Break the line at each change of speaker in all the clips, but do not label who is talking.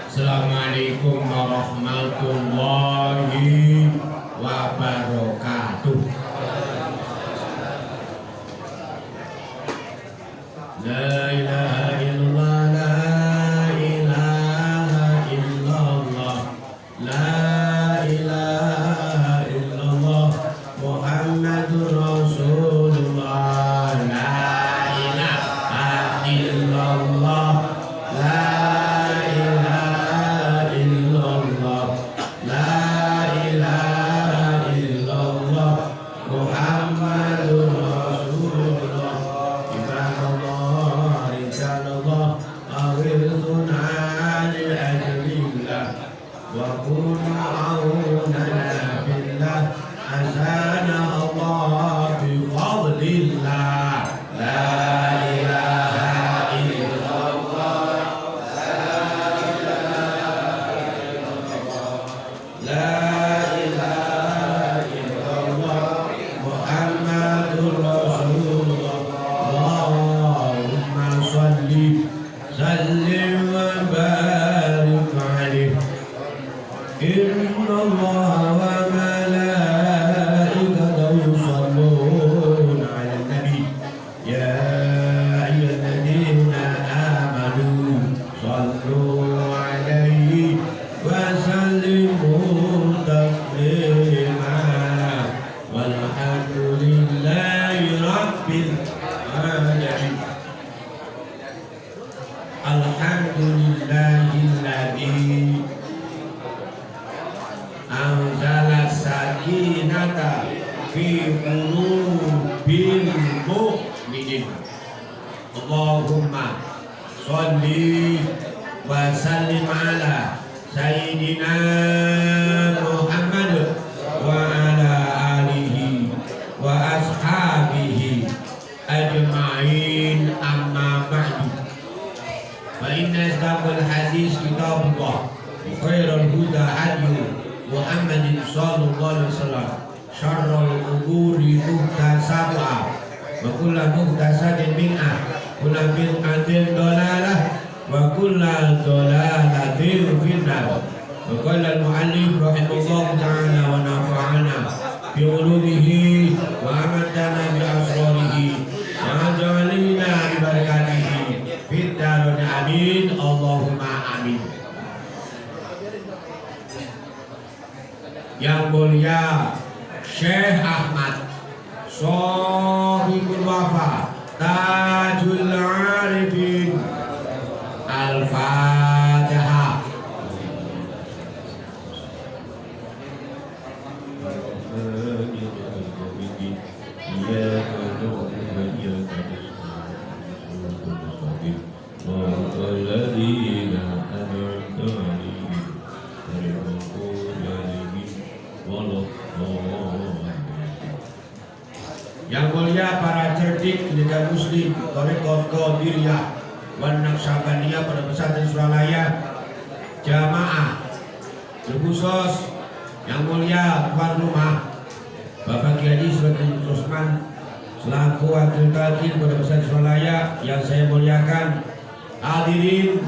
Assalamualaikum warahmatullahi wabarakatuh. La ilaha illallah, la ilaha illallah, la ilaha illallah, Muhammadur Rasulullah, la ilaha illallah, la ilaha illallah, la ilaha illallah, Muhammadur Rasulullah. Ibadallah, rijalallah, aghithuna li'ajlillah, wa kunu aunana billah, azana Allah bi fadlillah. La ilaha illallah, la ilaha illallah, Muhammadur Rasulullah. Allahumma salli sallim wa barik alaihi. Inna Allah wa malaikatahu yusalluna 'alan nabi. Ya ayyuhalladzina amanu sallu 'alaihi wa sallimu taslima. Walhamdulillahi rabbil alamin. Alhamdulillahilladzi anzala sakinata fi qulubil mu'minin. Allahumma sholli wa sallim ala sayyidina Muhammad wa ala alihi wa ashabihi ajma'in, amma ba'du. Fa inna asdaqal hadis kitabullah wa khairul huda hadyu Muhammadin sallallahu alaihi wasallam, syarrul umuri muhtasabah, wa kullu muhtasatin bid'ah, kullu bid'atin dalalah, wa kullu dalalatin finnar. Wa qala al-muallif rahimahullah ta'ala wa nafa'ana bi ulumihi wa amatana bi asrarihi wa ja'alna bi barakatihi fid darin amin. Allahumma amin. Yang mulia Syekh Ahmad Shahibul Wafa Tajul Arifin, Al-Fatihah. Yang mulia para cerdik lidah muslim Thariqat Qadiriyah wan Naqsyabandiyah pada pesantren Suralaya jamaah, terkhusus yang mulia tuan rumah Bapak Kiai Sultan Usman selaku wakil takdir pada pesantren Suralaya yang saya muliakan, hadirin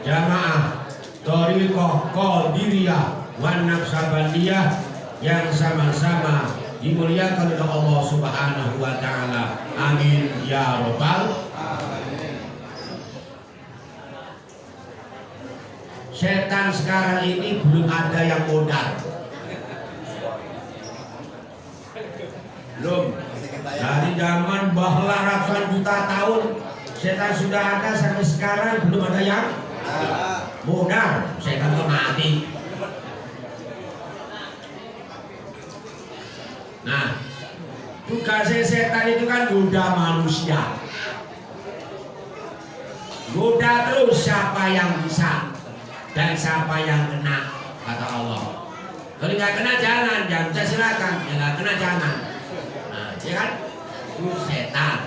jamaah Thariqat Qadiriyah wan Naqsyabandiyah yang sama-sama dimuliakan oleh Allah Subhanahu wa taala. Amin ya rabbal alamin. Setan sekarang ini belum ada yang modal. Belum. Dari zaman bahla ratusan juta tahun setan sudah ada, sampai sekarang belum ada yang modal. Setan itu mati. Nah, tugasnya setan itu kan goda manusia, goda terus siapa yang bisa dan siapa yang kena, kata Allah. Kalau nggak kena jangan bisa silakan, ya nggak kena jangan. Nah, ya kan, itu setan.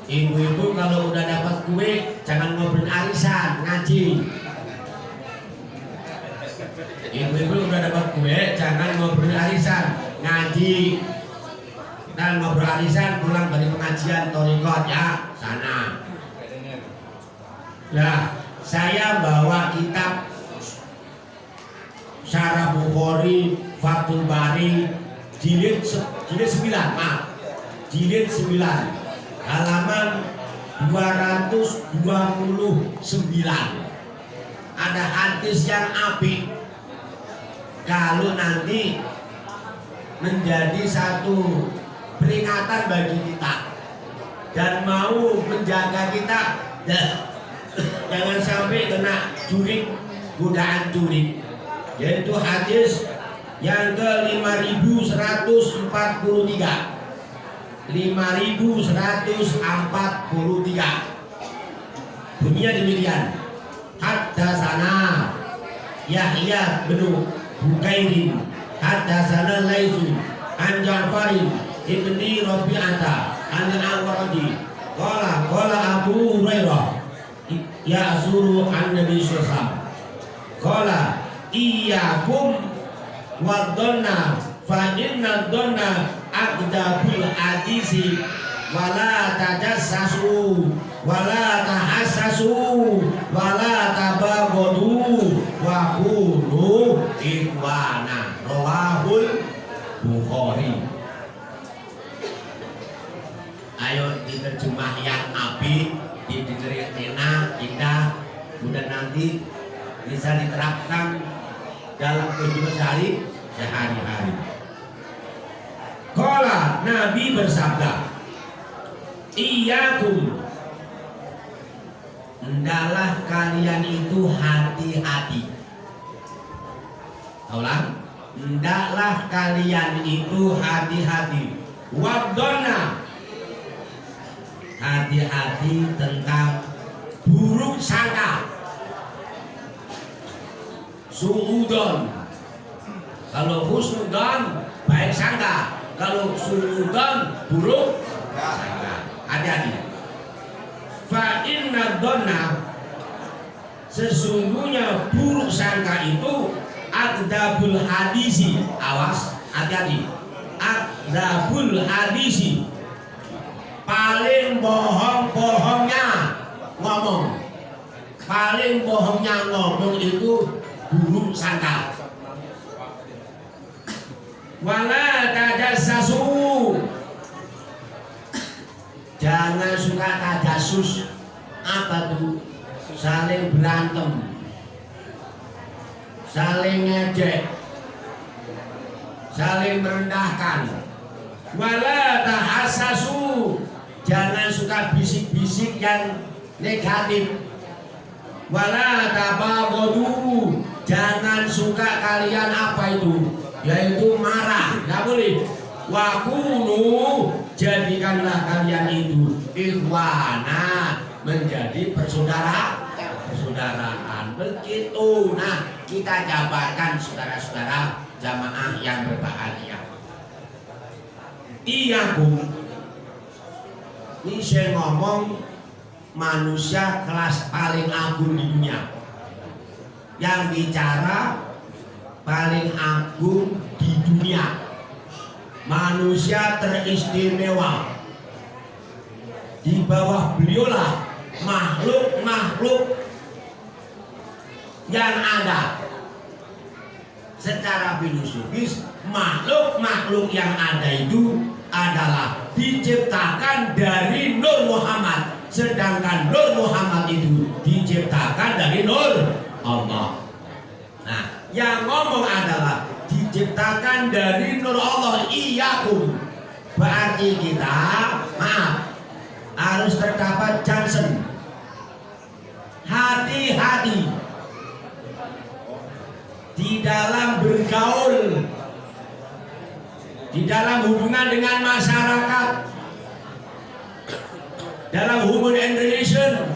Ibu-ibu kalau udah dapat kue jangan ngobrol arisan, ngaji. Ibu-ibu udah dapat kue jangan ngobrol arisan, ngaji. Dan ngobrol arisan pulang dari pengajian Thariqat ya sana. Nah, saya bawa kitab Syarah Bukhari Fathul Bari jilid 9, jilid 9 halaman 229. Ada hadis yang apik kalau nanti menjadi satu peringatan bagi kita dan mau menjaga kita jangan sampai kena godaan curi, yaitu hadis yang ke 5143. 5143 bunyinya demikian. Haddatsana Yahya bin Bukairin haddatsana Laitsu an Ja'farin ibni Rabi'ata an Al-Awradi qala Abu Hurairah ya'suru an Nabi sallallahu alaihi wasallam qala iyyakum wadhanna fa inna dhanna aqdabul hadisi wala tajassasu wala tahassasu wala tabaghadu wa kunu ikhwana rawahul Bukhari. Ayo diterjemah yang apik, didengar enak, indah, mudah nanti bisa diterapkan dalam kehidupan sehari-hari. Qala, Nabi bersabda, iyyakum, hendaklah kalian itu hati-hati. Ulang, hendaklah kalian itu hati-hati. Wadonna, hati-hati tentang buruk sangka. Suudon, kalau husnudon baik sangka. Kalau suudon buruk sangka. Hati-hati. Fa inna dhanna, sesungguhnya buruk sangka itu aqdabul hadisi. Awas, hati-hati. Aqdabul hadisi, paling bohong-bohongnya ngomong. Paling bohongnya ngomong itu buruk sangka. Wala tajassasu, jangan suka tajassus. Apa tuh? Saling berantem, saling ngejek, saling merendahkan. Wala tahassasu, jangan suka bisik-bisik yang negatif. Wala tabaghadu, jangan suka kalian apa itu? Yaitu marah, nggak boleh. Wa kunu, jadikanlah kalian itu ikhwana, menjadi persaudaraan. Begitu. Nah, kita jabarkan saudara-saudara jamaah yang berbahagia. Iyyakum, ini saya ngomong manusia kelas paling agung di dunia. Yang bicara paling agung di dunia, manusia teristimewa. Di bawah beliaulah makhluk-makhluk yang ada. Secara filosofis, makhluk-makhluk yang ada itu adalah diciptakan dari Nur Muhammad, sedangkan Nur Muhammad itu diciptakan dari Nur Allah. Nah, yang ngomong adalah diciptakan dari Nur Allah. Iyyakum, berarti kita harus terdapat Johnson. Hati-hati di dalam bergaul, di dalam hubungan dengan masyarakat, dalam human and relation,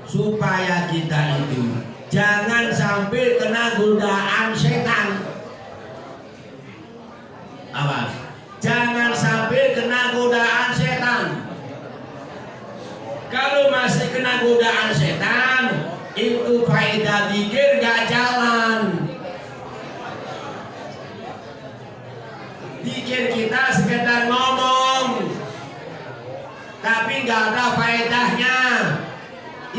supaya kita itu jangan sampai kena godaan setan. Awas, jangan sampai kena godaan setan. Kalau masih kena godaan setan, itu faedah zikir gak jalan. Zikir kita sekedar ngomong, tapi gak ada faedahnya.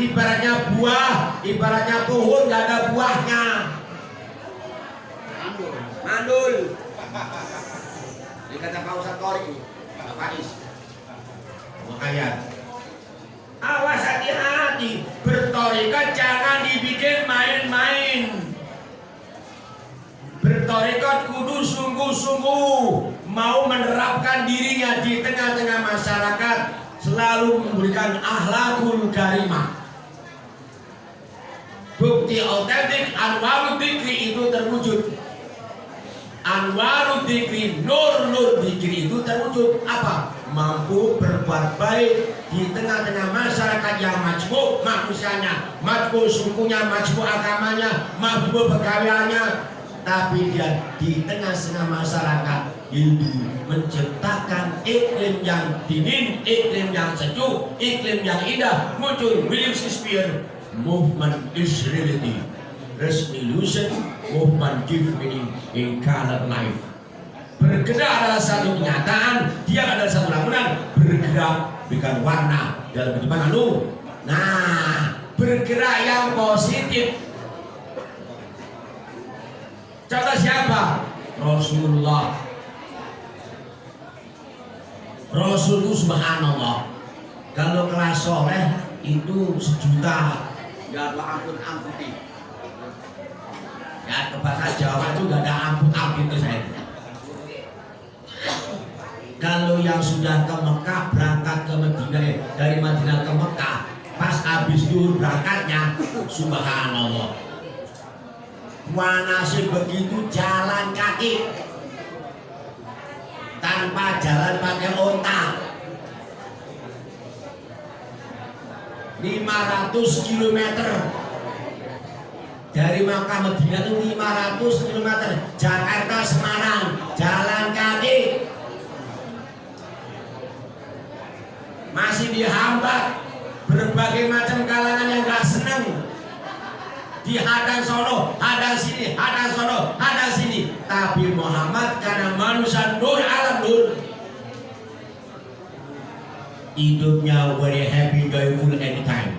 Ibaratnya buah, ibaratnya pohon nggak ada buahnya. Mandul. Ini kata Pak Ustadz Tori, Pak Faiz. Makanya awas hati-hati, bertarekat jangan dibikin main-main. Bertarekat kudu sungguh-sungguh mau menerapkan dirinya di tengah-tengah masyarakat, selalu memberikan akhlakul karimah. Bukti autentik Anwarud Dzikri itu terwujud. Anwarud Dzikri, nur dzikri itu terwujud apa? Mampu berbuat baik di tengah-tengah masyarakat yang majmuk manusianya, majmuk sukunya, majmuk agamanya, majmuk pegawaiannya, tapi dia di tengah-tengah masyarakat itu menciptakan iklim yang dingin, iklim yang sejuk, iklim yang indah. Muncul William Shakespeare, movement is reality, resolution, movement give meaning in color life. Bergerak adalah satu kenyataan, dia adalah satu lamunan. Bergerak berikan warna dalam kehidupan lu. Nah, bergerak yang positif. Contoh siapa? Rasulullah. Rasul itu subhanallah. Kalau kelas soleh itu 1 juta. Ya Allah ampun-ampuni. Ya ke bahasa Jawa itu gak ada ampun-ampun itu saya. Kalau yang sudah ke Mekah berangkat ke Madinah, dari Madinah ke Mekah, pas habis dulu berangkatnya, subhanallah. Wanasih begitu jalan kaki, tanpa jalan pakai onta. 500 km dari Makkah Madinah itu 500 km. Jakarta Semarang jalan kaki, masih dihambat berbagai macam kalangan yang gak seneng. Dihadang sono, hadang sini, hadang sono, hadang sini. Tapi Muhammad karena manusia nur alam nur, hidupnya very happy, joyful anytime.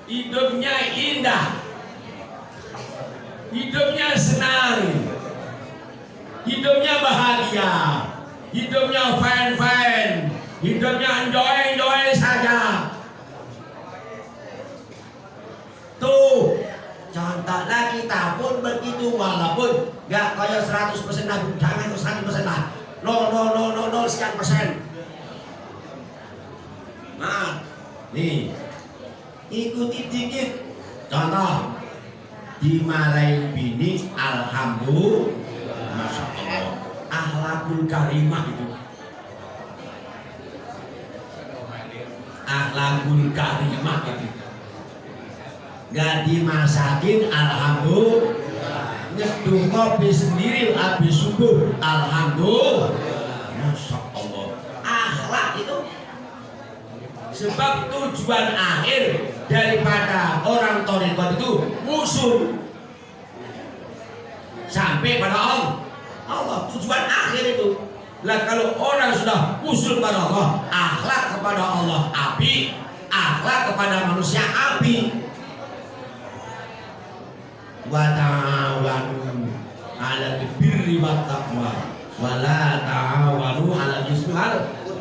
Hidupnya indah, hidupnya senang, hidupnya bahagia, hidupnya fine, hidupnya enjoy saja. Tuh, contohnya kita pun begitu, walaupun gak kayak 100% Nabi, jangan 100% lah. 0 sekian persen. Nah, nih, ikuti dikit. Contoh, dimarahin bini, alhamdulillah, masya Allah, akhlakul karimah itu. Akhlakul karimah itu. Gak dimasakin, alhamdulillah. Nyeduh kopi sendiri habis subuh, alhamdulillah, masya Allah. Akhlak itu. Sebab tujuan akhir daripada orang thariqat itu usul sampai pada Allah. Tujuan akhir itu. Lah kalau orang sudah usul pada Allah, akhlak kepada Allah api, akhlak kepada manusia api. Wa ta'awanu 'alal birri wat taqwa wa la ta'awanu 'alal ismi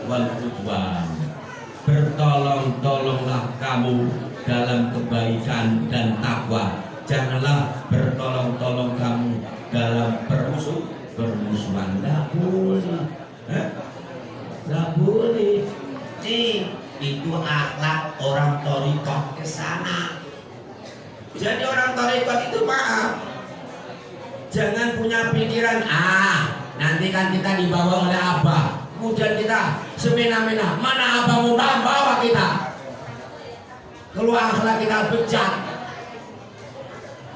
wal 'udwan. Bertolong-tolonglah kamu dalam kebaikan dan takwa. Janganlah bertolong-tolong kamu dalam permusuhan. Tidak boleh. Tidak boleh. Itu akhlak orang thariqat ke sana. Jadi orang thariqat itu maaf, jangan punya pikiran nanti kan kita dibawa oleh Abah, kemudian kita semena-mena, mana Abah mau bawa kita, kalau akhlak kita bejat,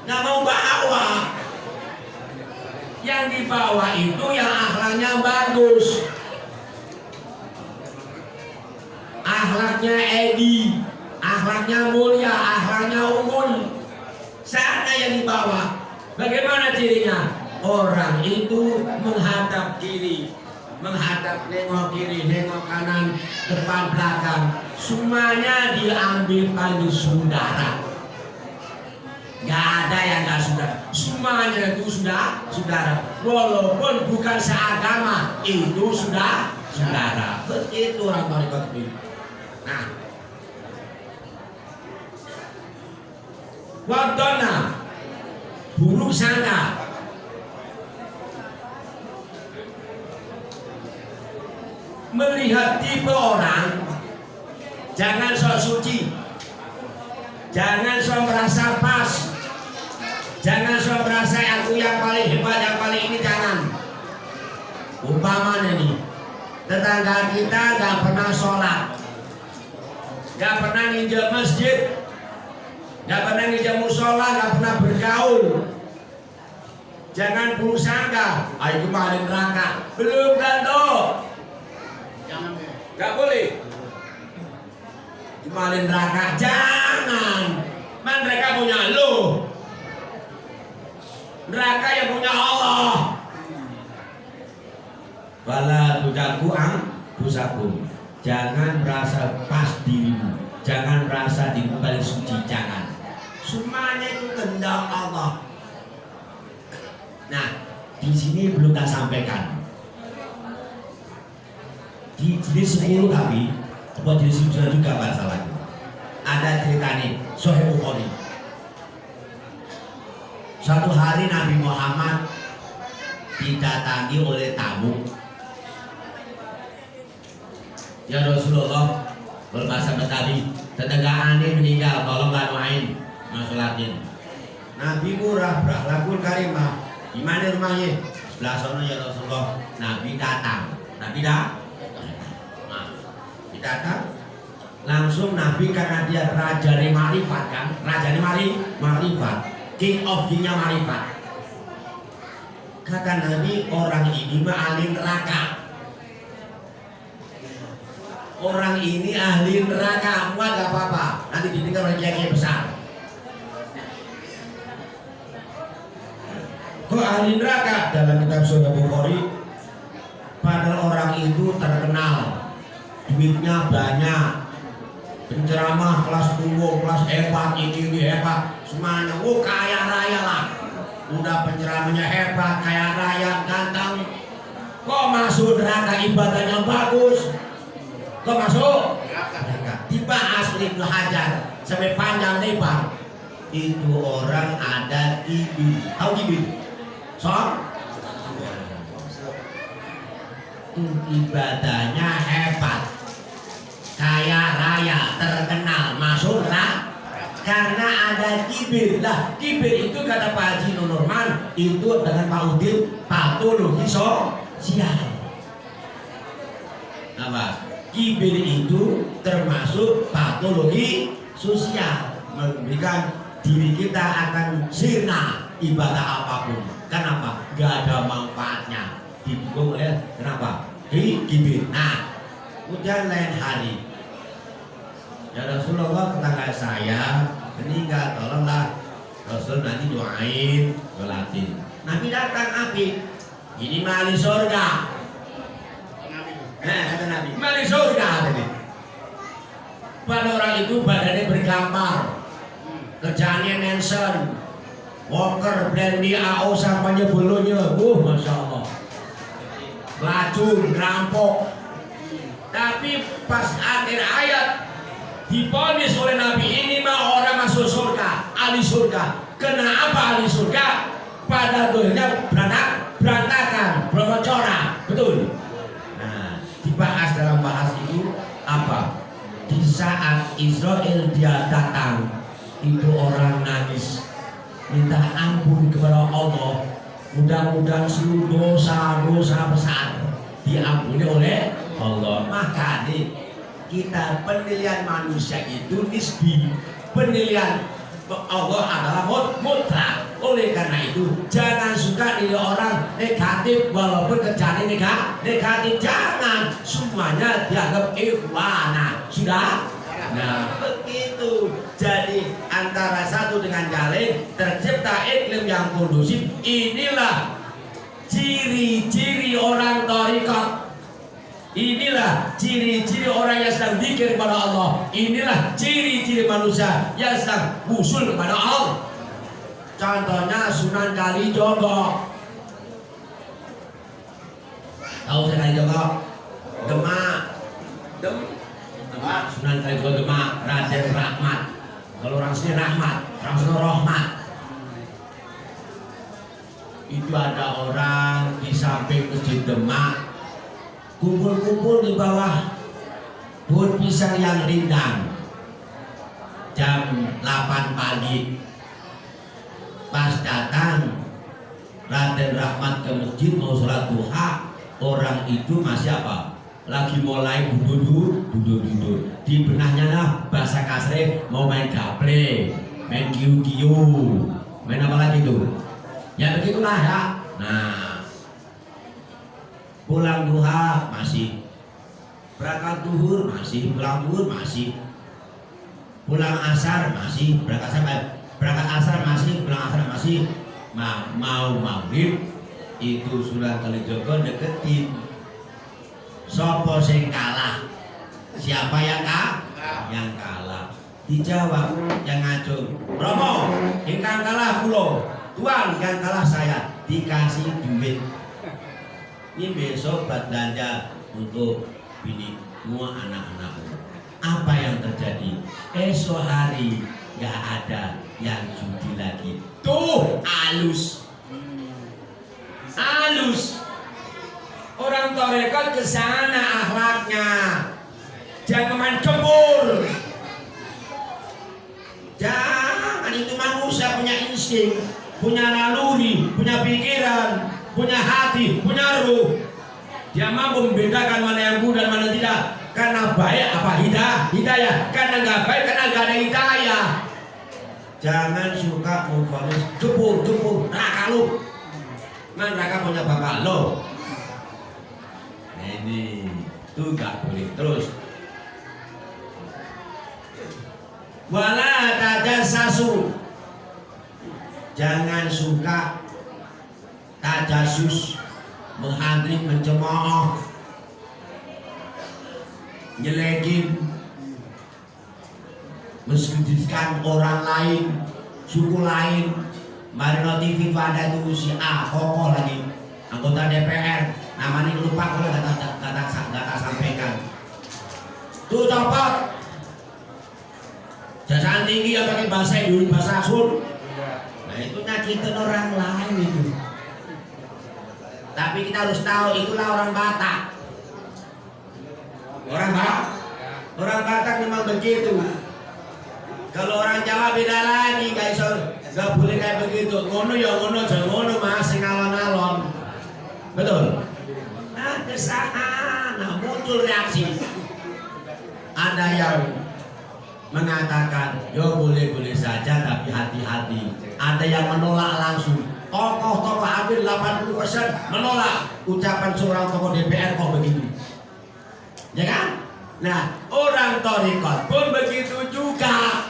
nggak mau bawa. Yang dibawa itu yang akhlaknya bagus, akhlaknya Edi, akhlaknya mulia, akhlaknya unggul. Sana yang dibawa. Bagaimana cirinya? Orang itu menghadap kiri, menghadap, nengok kiri, nengok kanan, depan belakang, semuanya diambil panggil saudara. Gak ada yang gak saudara, semuanya itu sudah saudara, walaupun bukan seagama itu sudah saudara. Begitu orang tarekat ini. Nah, wadonna buruk sangka. Melihat tipe orang, jangan sok suci, jangan sok merasa pas, jangan sok merasa aku yang paling hebat, yang paling ini, jangan. Umpamanya nih, tetangga kita gak pernah sholat, gak pernah nginjak masjid, gak pernah nginjak musola, gak pernah bergaul. Jangan buruk sangka, itu paling neraka. Belum tentu. Gak boleh dimalin neraka, jangan. Mereka punya lu, neraka yang punya Allah. Wala tujaku angkusakum, jangan merasa pas dirimu, jangan merasa dirimu paling suci, jangan. Semuanya itu kehendak Allah. Nah, di sini belum tak sampaikan. Di jilid 10 kami, atau jilid 9 juga masalahnya. Ada cerita nih, Sahih Bukhari. Suatu hari Nabi Muhammad didatangi oleh tamu. Ya Rasulullah, berbahasa Betawi, tetangga aneh meninggal, tolong doain, masulatin. Nabi murah, berakhlakul karimah. Di mana rumahnya? Sebelah sana ya Rasulullah. Nabi datang. Nabi datang, langsung Nabi karena dia raja marifat kan, raja marifat, king of king-nya marifat. Kata Nabi, orang ini mah ahli neraka. Orang ini ahli neraka, muat gak apa-apa, nanti didengar oleh kiai besar. Kok ahli neraka? Dalam kitab Sahih Bukhari, padahal orang itu terkenal, duitnya banyak, penceramah kelas tua, kelas hebat, ini hebat, semuanya, kaya raya lah. Udah penceramahnya hebat, kaya raya, ganteng. Kok masuk neraka, ibadahnya bagus, kok masuk neraka? Dibahas oleh Ibnu Hajar sampai panjang lebar. Itu orang ada kibir, tahu kibir? Ibadahnya hebat, kaya raya, terkenal, masuk neraka karena ada kibir. Lah kibir itu kata Pak Haji Nurman itu dengan Pak Udin patologi sosial. Apa? Kibir itu termasuk patologi sosial, memberikan diri kita akan sirna ibadah apapun. Kenapa? Gak ada manfaatnya. Didukung oleh kenapa? Kibir. Nah, kemudian lain hari, ya Rasulullah, tetangga saya meninggal, tolonglah Rasul nanti doain, sholatin. Nabi datang api, ini mali surga. Kata Nabi, mali surga tadi. Pada orang itu badannya bergambar, kerjaannya Manson, Walker, Brandy, AO sampahnya bulunya, masya Allah, pelacur, ngerampok. Tapi pas akhir ayat diponis oleh Nabi, ini mah orang masuk surga, ahli surga. Kenapa ahli surga? Pada dohnya berantakan, berbocoran, betul. Nah, dibahas dalam bahas itu apa? Di saat Israel dia datang, itu orang nangis, minta ampun kepada Allah. Mudah-mudahan seluruh dosa-dosa besar diampuni oleh Allah. Maka nih, kita penilaian manusia itu nisbi, penilaian Allah adalah mutlak. Oleh karena itu jangan suka nilai orang negatif walaupun kerjaan negatif, jangan. Semuanya dianggap ikhwana. Sudah? Nah begitu. Jadi antara satu dengan yang lain tercipta iklim yang kondusif. Inilah ciri-ciri orang thariqat. Inilah ciri-ciri orang yang sedang zikir kepada Allah. Inilah ciri-ciri manusia yang sedang usul kepada Allah. Contohnya Sunan Kalijogo. Tahu Sunan Kalijogo? Demak. Sunan Kalijogo Demak, Raden Rahmat. Kalau orang sini Rahmat, orang sini Rahmat. Itu ada orang di samping masjid Demak kumpul-kumpul di bawah pohon pisang yang rindang jam 8 pagi. Pas datang Raden Rahmat ke masjid mau sholat duha, orang itu masih apa? Lagi mulai budur. Di benahnya lah bahasa kasre mau main gaple, main kiu-kiu, main apa lagi tuh? Ya begitulah ya. Nah, pulang duha masih, berangkat duhur masih, pulang duhur masih, pulang asar masih, berangkat asar masih, pulang asar masih. Mau maghrib itu Sunan Kalijogo deketin. Sopo sing kalah? Siapa yang kalah? Dijawab yang ngacung. Romo, ingkang kalah kulo. Tuan yang kalah saya, dikasih duit. Ini besok buat belanja untuk binimu, anak-anakmu. Apa yang terjadi? Esok hari gak ada yang judi lagi. Tuh halus. Orang torekot kesana akhlaknya. Jangan main kebur. Jangan, itu manusia punya insting, punya naluri, punya pikiran, punya hati, punya ruh. Dia mampu membedakan mana yang buruk dan mana tidak. Karena baik apa hidayah. Karena nggak baik karena nggak ada hidayah. Jangan suka memfonis gebur, raka lu. Man raka punya bapak lo. Ini tuh nggak boleh terus. Wala tajassasu. Jangan suka tajasus, menghantri, mencemooh, nyelekin, mensucikan orang lain, suku lain. Marino TV itu ada tuh si A, kokoh lagi, anggota DPR, namanya lupa kalau kata sampaikan. Tuh copot. Jasaan tinggi yang pakai bahasa Indonesia, bahasa Sun. Nah itu nyakitin orang lain itu. Tapi kita harus tahu itulah orang Batak. Orang Batak memang begitu. Kalau orang Jawa beda lagi guys, nggak boleh kayak begitu. Ngono ya ngono, jangan ngono masih ngalon-ngalon. Betul. Nah kesana muncul reaksi. Ada yang mengatakan, yo boleh-boleh saja tapi hati-hati. Ada yang menolak langsung. Tokoh-tokoh hampir 80% menolak ucapan seorang tokoh DPR kok begitu. Ya kan? Nah, orang Torikot pun begitu juga.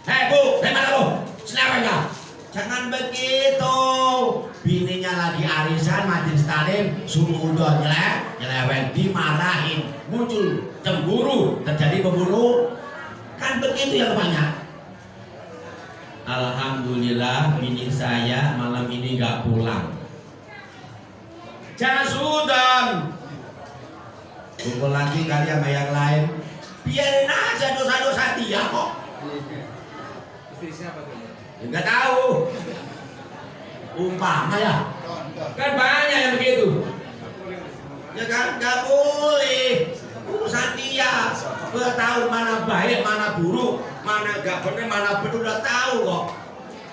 Hei bu, dari mana lu? Senapanya? Jangan begitu. Bininya lagi arisan, majelis taklim, suruh udah nyeleweng, dimarahin, muncul cemburu, terjadi pembunuh. Kan begitu yang banyak. Alhamdulillah bini saya malam ini gak pulang. Jangan sudan. Kumpul lagi kali sama yang lain. Biarin aja dosa-dosa dia kok.
Istri siapa tuh?
Enggak tahu. Umpama ya. Kan banyak yang begitu. Ya kan? Enggak boleh. Urusan dia. Udah tahu mana baik, mana buruk, mana enggak benar, mana benar udah tahu kok.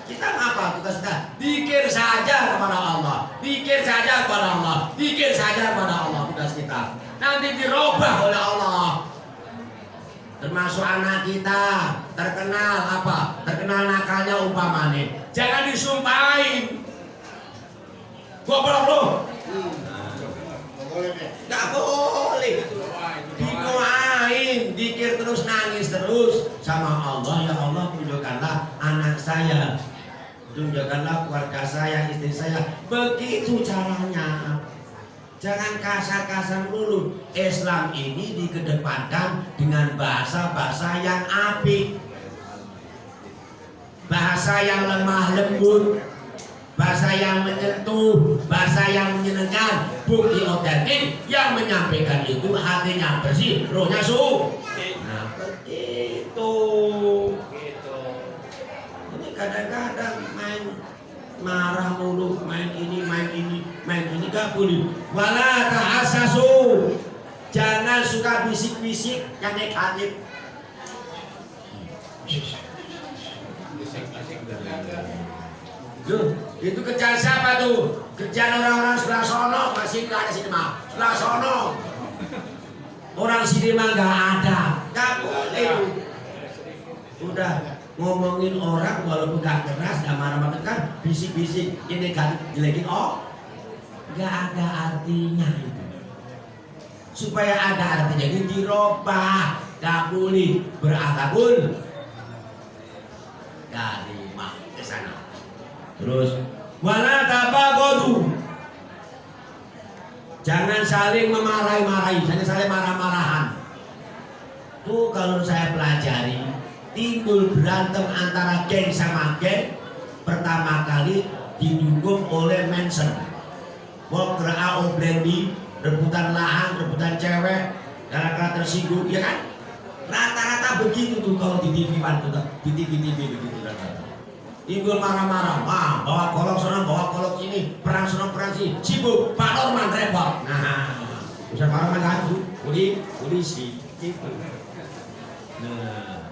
Kita apa? Kita sudah zikir saja kepada Allah. Zikir saja kepada Allah. Zikir saja kepada Allah tugas kita. Nanti dirubah oleh Allah. Termasuk anak kita terkenal apa? Terkenal nakalnya umpamanya. Jangan disumpahin. Goblok lu. Nggak boleh. Didoain, dikir terus, nangis terus sama Allah. Ya Allah, tunjukkanlah anak saya, tunjukkanlah keluarga saya, istri saya. Begitu caranya. Jangan kasar-kasar dulu. Islam ini dikedepankan dengan bahasa-bahasa yang apik, bahasa yang lemah lembut, bahasa yang menyentuh, bahasa yang menyenangkan. Bukti otentik yang menyampaikan itu hatinya bersih, rohnya suci. Nah, begitu. Ini kadang-kadang main marah mulu, main ini gak boleh. Wala ta'assasu. Jangan suka bisik-bisik yang negatif. Loh, itu kerjaan siapa tuh? Kerjaan orang-orang sebelah sono, masih nggak ada sini mah. Sebelah sono. Orang sini mah nggak ada. Nggak boleh. Udah ngomongin orang walaupun gak keras, gak marah-marah kan, bisik-bisik ini negatif jelekin, oh gak ada artinya itu. Supaya ada artinya ini dirobah, gak boleh berakabul kalimah ke sana. Terus wala tabaghadu, jangan saling memarahi-marahi, jangan saling marah-marahan. Tuh kalau saya pelajari timbul berantem antara geng sama geng pertama kali didukung oleh Manson. Wokra Oblendi, rebutan lahan, rebutan cewek, gara-gara tersinggung, ya kan? Rata-rata begitu tuh kalau di TV di TV begitu rata-rata. Timbul marah-marah, bawa kolok sana, bawa kolok sini, perang sana, perang sini, sibuk, Pak Norman repot. Nah, bisa Pak Norman ganti, polisi, gitu. Nah,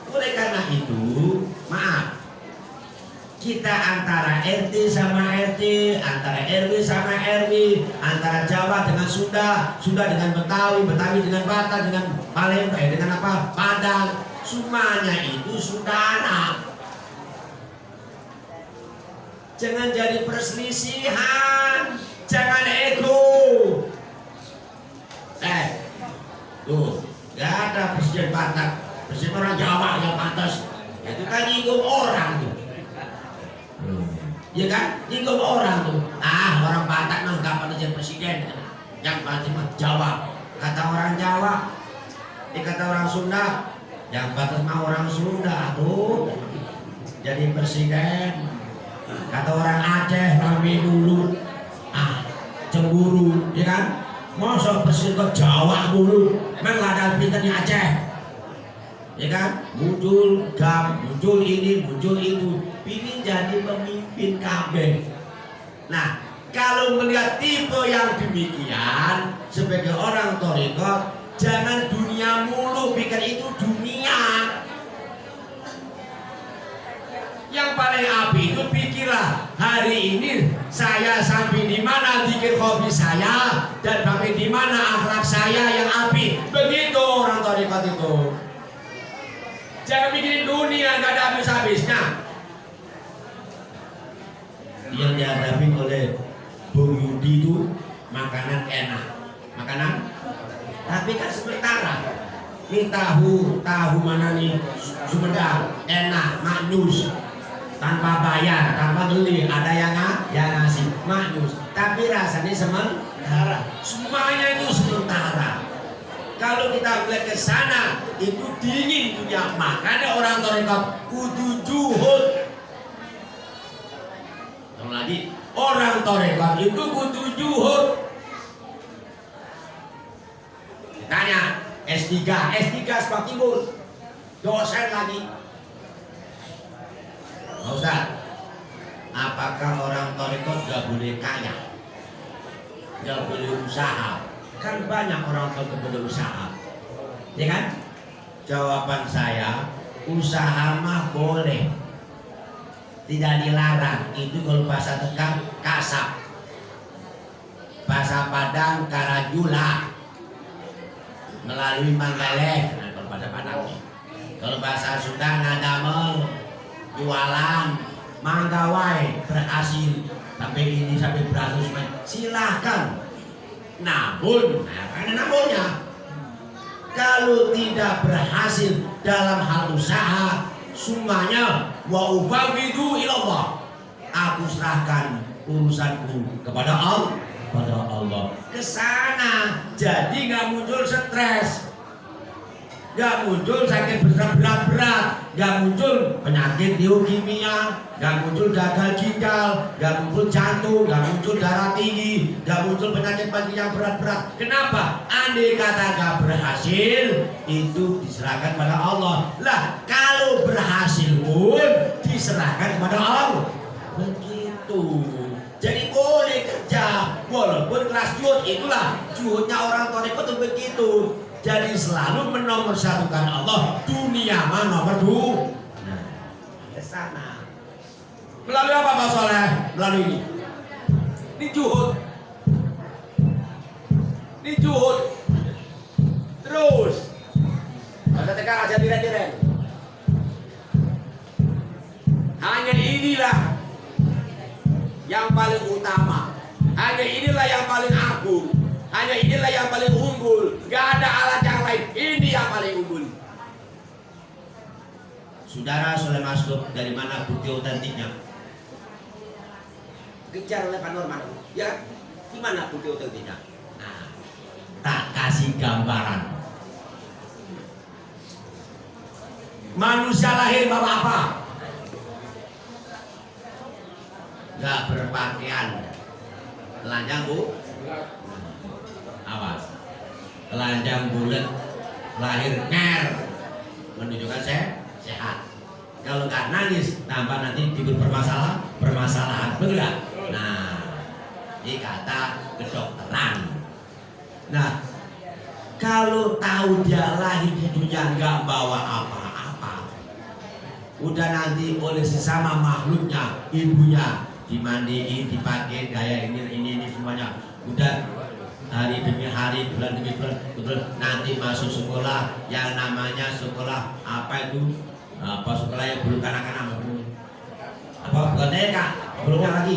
oleh karena itu, maaf, kita antara RT sama RT, antara RW sama RW, antara Jawa dengan Sunda, Sunda dengan Betawi, Betawi dengan Batak, dengan Palembang, dengan apa? Padang, semuanya itu saudara. Jangan jadi perselisihan, jangan ego. Tuh, gak ada presiden Batak. Presiden orang Jawa yang pantas, itu kan nyinggung orang tuh, ya kan, nyinggung orang tuh. Orang Batak mah nggak pernah jadi presiden, yang pasti mah Jawa. Kata orang Jawa, kata orang Sunda, yang pantas mah orang Sunda tuh jadi presiden. Kata orang Aceh, rame dulu, cemburu, ya kan? Masa presiden ke Jawa dulu, emang nggak ada pinternya Aceh. Ya kan, muncul gam, muncul ini, muncul itu, ini jadi pemimpin KB. Nah, kalau melihat tipe yang demikian sebagai orang thariqat, jangan dunia mulu, pikir itu dunia. Yang paling api itu pikirlah hari ini saya sampai di mana zikir hobi saya dan sampai di mana akhlak saya yang api. Begitu orang thariqat itu. Jangan mikirin dunia, gak ada habis-habisnya. Yang dihadapi oleh Bung Yudi itu makanan enak, makanan, tapi kan sementara. Ini tahu mana nih, Sumedang, enak, maknyus, tanpa bayar, tanpa beli, ada yang ngasih, maknyus. Tapi rasanya sementara, semuanya itu sementara. Kalau kita melihat ke sana itu dingin dunia, makanya orang thariqat kudu juhud. Lagi orang thariqat itu kudu juhud. Tanya S3 sebab timbul dosen lagi. Ustaz, apakah orang thariqat gak boleh kaya, gak boleh usaha? Kan banyak orang berusaha, ya kan? Jawaban saya, usaha mah boleh, tidak dilarang. Itu kalau bahasa Tegal kasab, bahasa Padang karajula, melalui Manggaleh. Nah, kalau bahasa Padang, kalau bahasa Sunda ngadamel, jualan, manggawai, berhasil sampai ini sampai beratus, silahkan. Namun, karena namunnya, kalau tidak berhasil dalam hal usaha, semuanya wa ufawidu ilallah, aku serahkan urusanku kepada Allah. pada Allah. Kesana jadi nggak muncul stres, nggak muncul sakit berat-berat, nggak muncul penyakit leukemia, nggak muncul gagal ginjal, nggak muncul jantung, nggak muncul darah tinggi, nggak muncul penyakit yang berat-berat. Kenapa? Andai kata nggak berhasil, itu diserahkan pada Allah. Lah kalau berhasil pun diserahkan kepada Allah. Begitu. Jadi boleh kerja walaupun kelas juhud, itulah juhudnya orang thariqah itu begitu. Jadi selalu menomorsatukan Allah, dunia mah nomor dua. Nah, ke sana. Melalui apa Pak Soleh? Melalui ini. Ini juhud. Ini juhud. Terus. Ada tekan aja direk-direk. Hanya inilah yang paling utama. Hanya inilah yang paling agung. Hanya inilah yang paling unggul. Gak ada alat yang lain. Ini yang paling unggul. Saudara soleh masuk dari mana bukti otentiknya? Kejar oleh Pak Norman. Ya, gimana bukti otentiknya? Nah, tak kasih gambaran. Manusia lahir bawa apa? Gak berpakaian. Telanjang bu? Awas. Telanjang bulat, lahir nger, menunjukkan sehat. Kalau nggak nangis, tambah nanti timbul permasalahan, betul nggak? Nah, ini kata kedokteran. Nah, kalau tahu dia lahir di dunia nggak bawa apa-apa, udah nanti oleh sesama makhluknya, ibunya dimandiin, dipakai gaya ini semuanya, udah hari demi hari, bulan demi bulan, betul nanti masuk sekolah yang namanya sekolah apa itu? Apa sekolah yang belum kanak-kanak apa? Bukan TK, belumnya lagi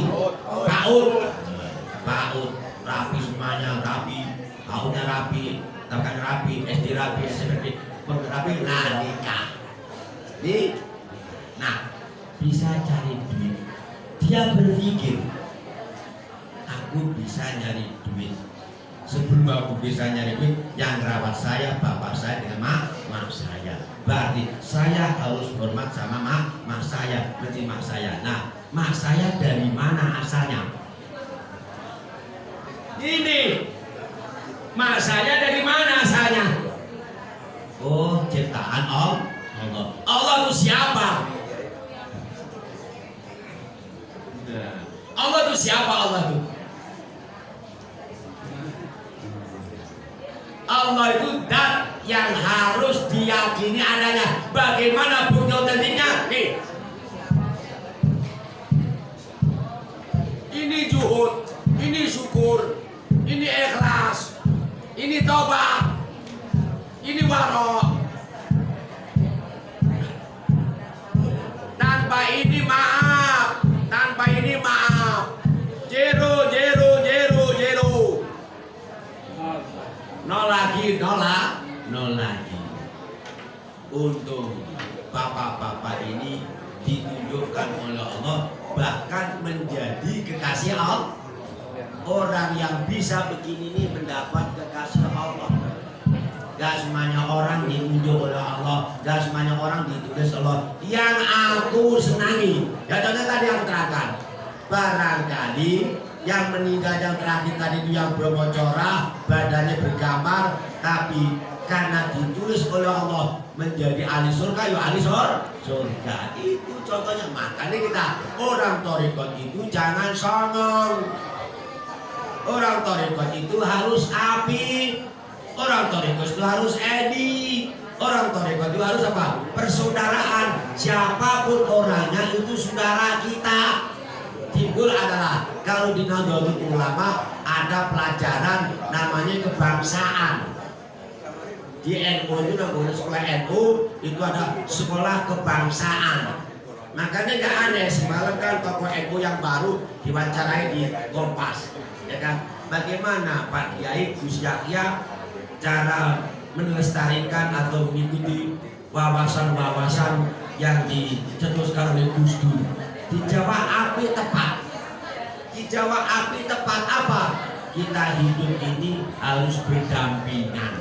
PAUD, rapi semuanya, rapi, PAUD-nya rapi, bahkan rapi, SD rapi, SMP rapi, nah nikah. Nah, bisa cari duit. Dia berpikir, aku bisa nyari duit. Sebelum aku bisa nyari duit, yang rawat saya bapak saya dengan mak saya. Berarti saya harus hormat sama mak saya, berarti mak saya. Nah, mak saya dari mana asalnya? Ini mak saya dari mana asalnya? Oh, ciptaan Allah. Allah itu siapa? Allah itu siapa? Allah itu Allah itu zat yang harus diyakini adanya. Bagaimana bukti otentiknya? Nih, ini juhud, ini syukur, ini ikhlas, ini taubat, ini waro. Tanpa ini maaf, tanpa ini maaf. Zero. Nol lagi. Untung bapak-bapak ini ditunjukkan oleh Allah bahkan menjadi kekasih Allah. Orang yang bisa begini ini mendapat kekasih Allah. Gak semuanya orang ditunjuk oleh Allah, gak semuanya orang ditulis Allah. Yang aku senangi, ya contohnya tadi aku terangkan, barangkali yang meninggal yang terakhir tadi itu yang berbocorah, badannya bergambar, tapi karena ditulis oleh Allah menjadi ahli surga, ya ahli surga. Itu contohnya. Makanya kita orang thariqat itu jangan songong. Orang thariqat itu harus api. Orang thariqat itu harus edi. Orang thariqat itu harus apa? Persaudaraan. Siapapun orangnya itu saudara kita. Timbul adalah kalau di Nahdlatul Ulama ada pelajaran namanya kebangsaan. Di NU itu namanya sekolah NU itu ada sekolah kebangsaan. Makanya gak aneh semalam kan tokoh NU yang baru diwawancarai di Kompas, ya kan? Bagaimana Pak Kiai Gus Yahya cara melestarikan atau mengikuti wawasan-wawasan yang dicetuskan oleh Gus Dur. Dijawab api tepat. Dijawab api tepat apa? kita hidup ini harus berdampingan.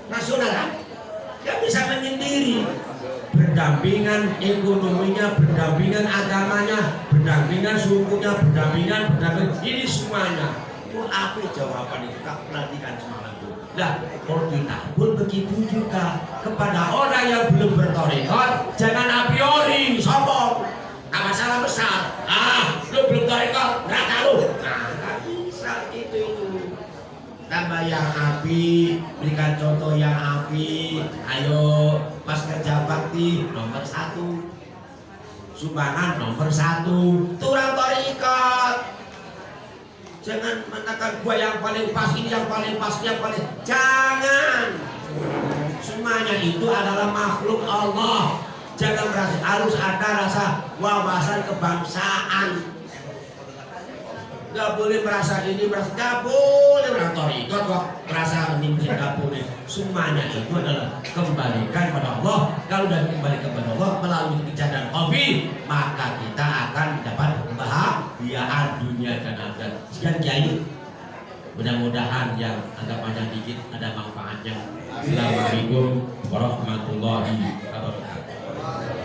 Nah saudara, nggak bisa menyendiri. Berdampingan ekonominya, berdampingan agamanya, berdampingan sukunya, berdampingan. Ini semuanya. Itu apa jawaban itu? Tak perhatikan semalam itu. Nah, kalau kita pun begitu juga kepada orang yang belum bertarekat, jangan a priori sombong. Nah, masalah besar. Lu belum tarekat, neraka lu. Nah, nggak bisa itu. Tambah yang api, berikan contoh yang api. Ayo, pas kerja bakti nomor 1, sumbangan nomor 1. Turang tarekat. Jangan mengatakan gua yang paling pas, ini yang paling pas, yang paling. Jangan. Semuanya itu adalah makhluk Allah. Jangan merasa, harus ada rasa wawasan kebangsaan. Gak boleh merasa ini, gak boleh orang tarekat kok merasa ini, gak boleh. Semuanya itu adalah kembalikan kepada Allah. Kalau sudah kembali kepada Allah melalui kejadian kopi, maka kita akan mendapat kebahagiaan dunia dan akhirat. Sekian Kiai, mudah-mudahan yang agak panjang dikit ada manfaatnya. Assalamualaikum warahmatullahi wabarakatuh.